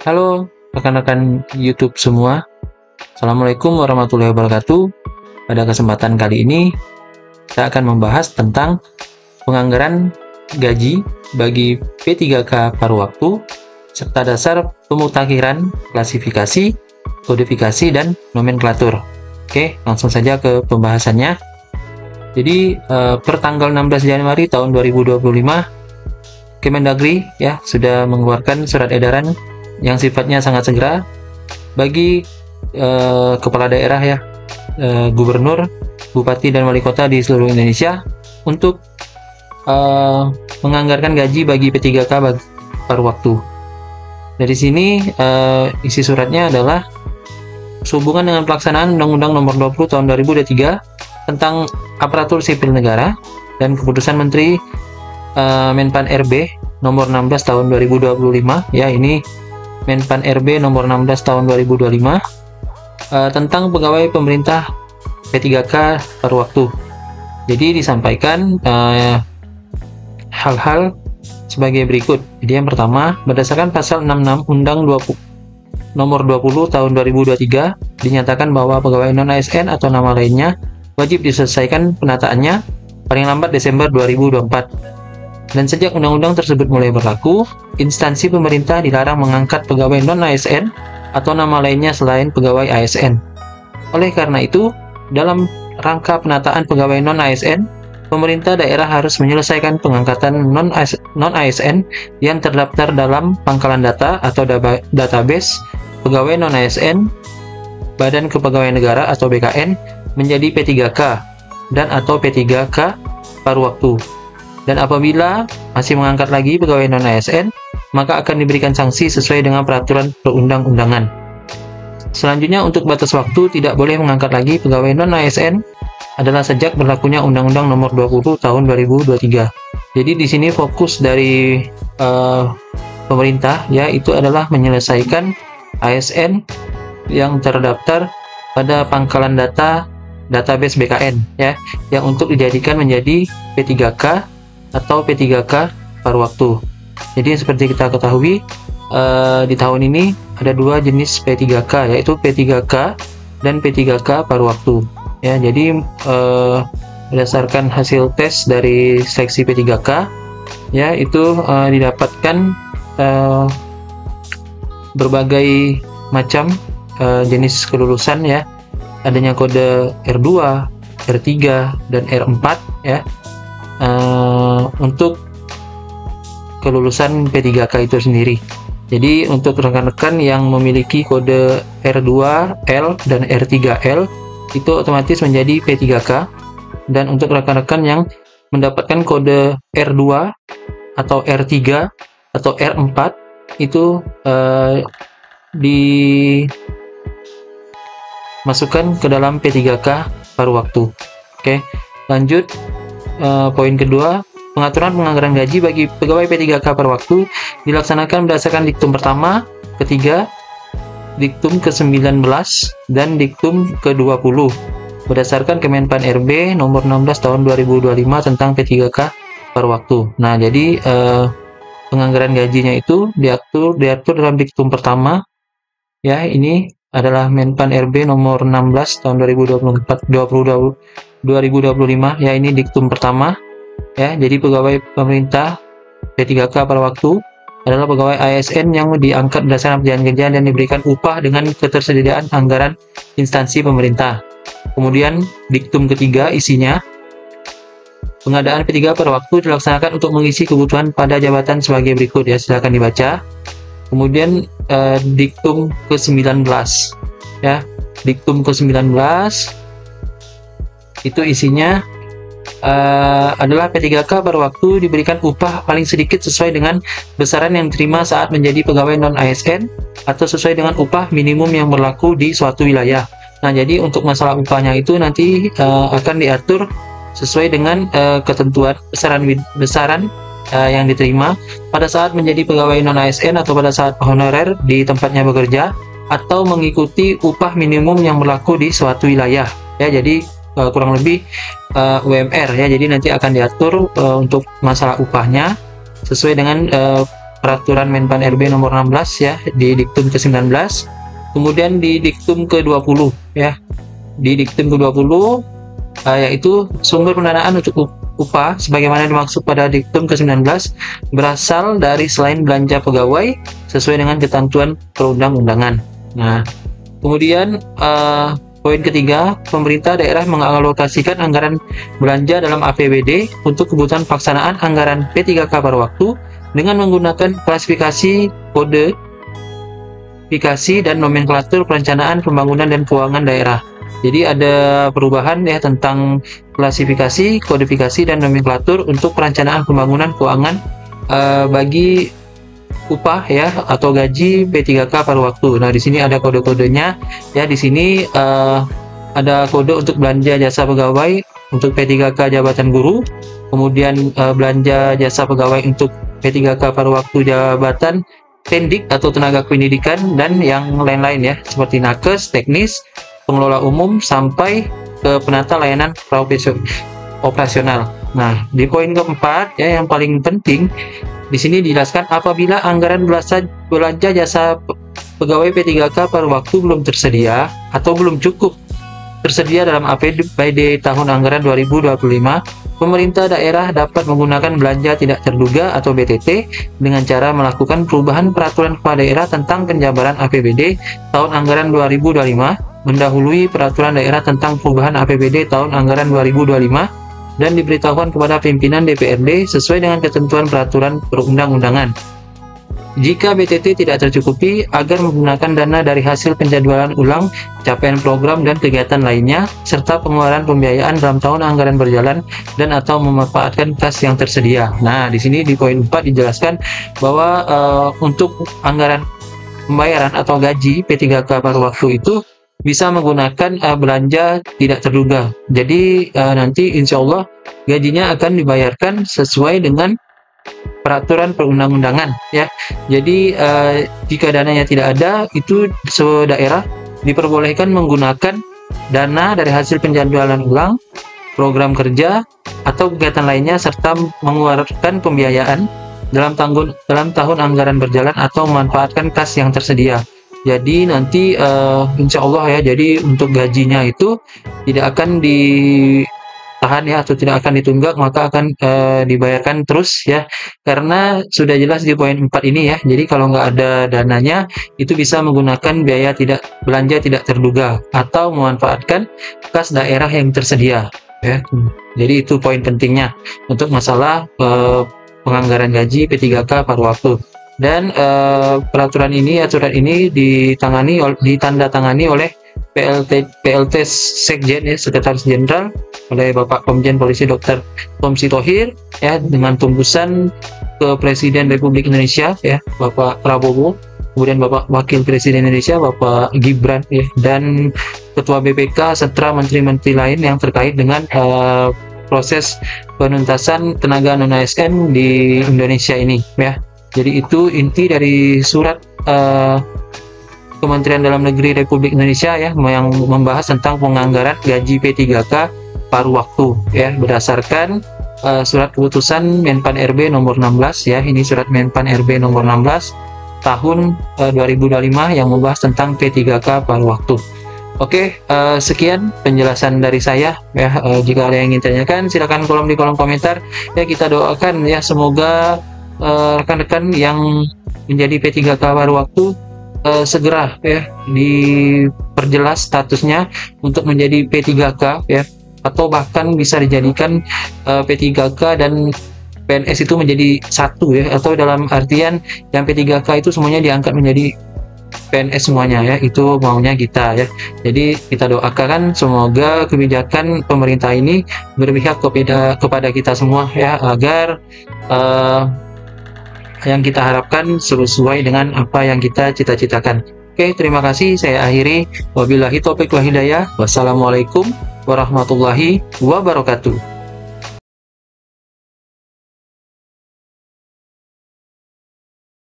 Halo rekan-rekan YouTube semua, Assalamualaikum warahmatullahi wabarakatuh. Pada kesempatan kali ini, saya akan membahas tentang penganggaran gaji bagi P3K paruh waktu, serta dasar pemutakhiran, klasifikasi, kodifikasi, dan nomenklatur. Oke, langsung saja ke pembahasannya. Jadi, per tanggal 16 Januari tahun 2025, Kemendagri ya sudah mengeluarkan surat edaran yang sifatnya sangat segera bagi kepala daerah ya, gubernur, bupati, dan wali kota di seluruh Indonesia untuk menganggarkan gaji bagi P3K paruh waktu. Dari sini isi suratnya adalah sehubungan dengan pelaksanaan Undang-Undang Nomor 20 Tahun 2023 tentang Aparatur Sipil Negara dan Keputusan Menteri Menpan RB Nomor 16 Tahun 2025 ya, ini Menpan RB Nomor 16 Tahun 2025 tentang pegawai pemerintah P3K paruh waktu. Jadi disampaikan hal-hal sebagai berikut. Jadi yang pertama, berdasarkan pasal 66 Undang 20 Nomor 20 Tahun 2023 dinyatakan bahwa pegawai non-ASN atau nama lainnya wajib diselesaikan penataannya paling lambat Desember 2024. Dan sejak undang-undang tersebut mulai berlaku, instansi pemerintah dilarang mengangkat pegawai non-ASN atau nama lainnya selain pegawai ASN. Oleh karena itu, dalam rangka penataan pegawai non-ASN, pemerintah daerah harus menyelesaikan pengangkatan non-ASN yang terdaftar dalam pangkalan data atau database pegawai non-ASN Badan Kepegawaian Negara atau BKN menjadi P3K dan atau P3K paruh waktu. Dan apabila masih mengangkat lagi pegawai non-ASN, maka akan diberikan sanksi sesuai dengan peraturan perundang-undangan. Selanjutnya, untuk batas waktu tidak boleh mengangkat lagi pegawai non-ASN adalah sejak berlakunya Undang-Undang Nomor 20 Tahun 2023. Jadi di sini fokus dari pemerintah ya, itu adalah menyelesaikan ASN yang terdaftar pada pangkalan data database BKN ya, yang untuk dijadikan menjadi P3K atau P3K paruh waktu. Jadi seperti kita ketahui, di tahun ini ada dua jenis P3K, yaitu P3K dan P3K paruh waktu ya. Jadi berdasarkan hasil tes dari seleksi P3K ya, itu didapatkan berbagai macam jenis kelulusan ya, adanya kode R2, R3, dan R4 ya, untuk kelulusan P3K itu sendiri. Jadi untuk rekan-rekan yang memiliki kode R2L dan R3L itu otomatis menjadi P3K, dan untuk rekan-rekan yang mendapatkan kode R2 atau R3 atau R4 itu dimasukkan ke dalam P3K paruh waktu. Oke, lanjut. Poin kedua, pengaturan penganggaran gaji bagi pegawai P3K paruh waktu dilaksanakan berdasarkan diktum pertama, ketiga, diktum ke-19, dan diktum ke-20 berdasarkan Kemenpan RB Nomor 16 Tahun 2025 tentang P3K paruh waktu. Nah, jadi penganggaran gajinya itu diatur dalam diktum pertama ya, ini adalah Menpan RB Nomor 16 Tahun 2025 ya, ini diktum pertama ya. Jadi pegawai pemerintah P3K paruh waktu adalah pegawai ASN yang diangkat berdasarkan perjalanan kerja dan diberikan upah dengan ketersediaan anggaran instansi pemerintah. Kemudian diktum ketiga isinya, pengadaan P3K paruh waktu dilaksanakan untuk mengisi kebutuhan pada jabatan sebagai berikut ya, silakan dibaca. Kemudian diktum ke-19 ya, diktum ke-19 itu isinya adalah P3K paruh waktu diberikan upah paling sedikit sesuai dengan besaran yang diterima saat menjadi pegawai non-ASN atau sesuai dengan upah minimum yang berlaku di suatu wilayah. Nah, jadi untuk masalah upahnya itu nanti akan diatur sesuai dengan ketentuan besaran yang diterima pada saat menjadi pegawai non-ASN atau pada saat honorer di tempatnya bekerja, atau mengikuti upah minimum yang berlaku di suatu wilayah ya. Jadi kurang lebih UMR ya. Jadi nanti akan diatur untuk masalah upahnya sesuai dengan peraturan Menpan RB nomor 16 ya di diktum ke-19, kemudian di diktum ke-20 ya. Di diktum ke-20 yaitu sumber pendanaan untuk upah sebagaimana dimaksud pada diktum ke-19 berasal dari selain belanja pegawai sesuai dengan ketentuan perundang-undangan. Nah, kemudian poin ketiga, pemerintah daerah mengalokasikan anggaran belanja dalam APBD untuk kebutuhan pelaksanaan anggaran P3K pada waktu dengan menggunakan klasifikasi, kodifikasi, dan nomenklatur perencanaan pembangunan dan keuangan daerah. Jadi ada perubahan ya tentang klasifikasi, kodifikasi, dan nomenklatur untuk perencanaan pembangunan keuangan bagi upah ya atau gaji P3K pada waktu. Nah, di sini ada kode-kodenya ya. Di sini ada kode untuk belanja jasa pegawai untuk P3K jabatan guru, kemudian belanja jasa pegawai untuk P3K pada waktu jabatan pendik atau tenaga pendidikan dan yang lain-lain ya, seperti nakes, teknis, pengelola umum sampai ke penata layanan operasional. Nah, di poin keempat ya yang paling penting di sini dijelaskan apabila anggaran belanja jasa pegawai P3K pada waktu belum tersedia atau belum cukup tersedia dalam APBD tahun anggaran 2025, pemerintah daerah dapat menggunakan belanja tidak terduga atau BTT dengan cara melakukan perubahan peraturan kepala daerah tentang penjabaran APBD tahun anggaran 2025 mendahului peraturan daerah tentang perubahan APBD tahun anggaran 2025 dan diberitahukan kepada pimpinan DPRD sesuai dengan ketentuan peraturan perundang-undangan. Jika BTT tidak tercukupi, agar menggunakan dana dari hasil penjadwalan ulang capaian program dan kegiatan lainnya, serta pengeluaran pembiayaan dalam tahun anggaran berjalan dan atau memanfaatkan kas yang tersedia. Nah, di sini di poin 4 dijelaskan bahwa untuk anggaran pembayaran atau gaji P3K pada waktu itu bisa menggunakan belanja tidak terduga. Jadi nanti insya Allah gajinya akan dibayarkan sesuai dengan peraturan perundang-undangan ya. Jadi jika dananya tidak ada, itu daerah diperbolehkan menggunakan dana dari hasil penjadwalan ulang program kerja atau kegiatan lainnya serta mengeluarkan pembiayaan dalam tahun anggaran berjalan atau memanfaatkan kas yang tersedia. Jadi nanti insya Allah ya, jadi untuk gajinya itu tidak akan ditahan ya atau tidak akan ditunggak, maka akan dibayarkan terus ya, karena sudah jelas di poin 4 ini ya. Jadi kalau nggak ada dananya itu bisa menggunakan biaya belanja tidak terduga atau memanfaatkan kas daerah yang tersedia ya. Jadi itu poin pentingnya untuk masalah penganggaran gaji P3K pada waktu. Dan aturan ini ditandatangani oleh PLT Sekjen ya, Sekretaris Jenderal, oleh Bapak Komjen Polisi Dr. Tom Sitohir ya, dengan tembusan ke Presiden Republik Indonesia ya Bapak Prabowo, kemudian Bapak Wakil Presiden Indonesia Bapak Gibran ya, dan Ketua BPK serta menteri-menteri lain yang terkait dengan proses penuntasan tenaga non-ASN di Indonesia ini ya. Jadi itu inti dari surat Kementerian Dalam Negeri Republik Indonesia ya, yang membahas tentang penganggaran gaji P3K paruh waktu ya, berdasarkan surat keputusan Menpan RB nomor 16 ya. Ini surat Menpan RB nomor 16 tahun 2025 yang membahas tentang P3K paruh waktu. Oke, sekian penjelasan dari saya ya. Jika ada yang ingin tanyakan silakan di kolom komentar ya. Kita doakan ya semoga rekan-rekan yang menjadi P3K paruh waktu segera ya diperjelas statusnya untuk menjadi P3K ya, atau bahkan bisa dijadikan P3K dan PNS itu menjadi satu ya, atau dalam artian yang P3K itu semuanya diangkat menjadi PNS semuanya ya, itu maunya kita ya. Jadi kita doakan semoga kebijakan pemerintah ini berpihak kepada kita semua ya, agar yang kita harapkan sesuai dengan apa yang kita cita-citakan. Oke, terima kasih. Saya akhiri. Wabillahi taufiq wal hidayah. Wassalamualaikum warahmatullahi wabarakatuh.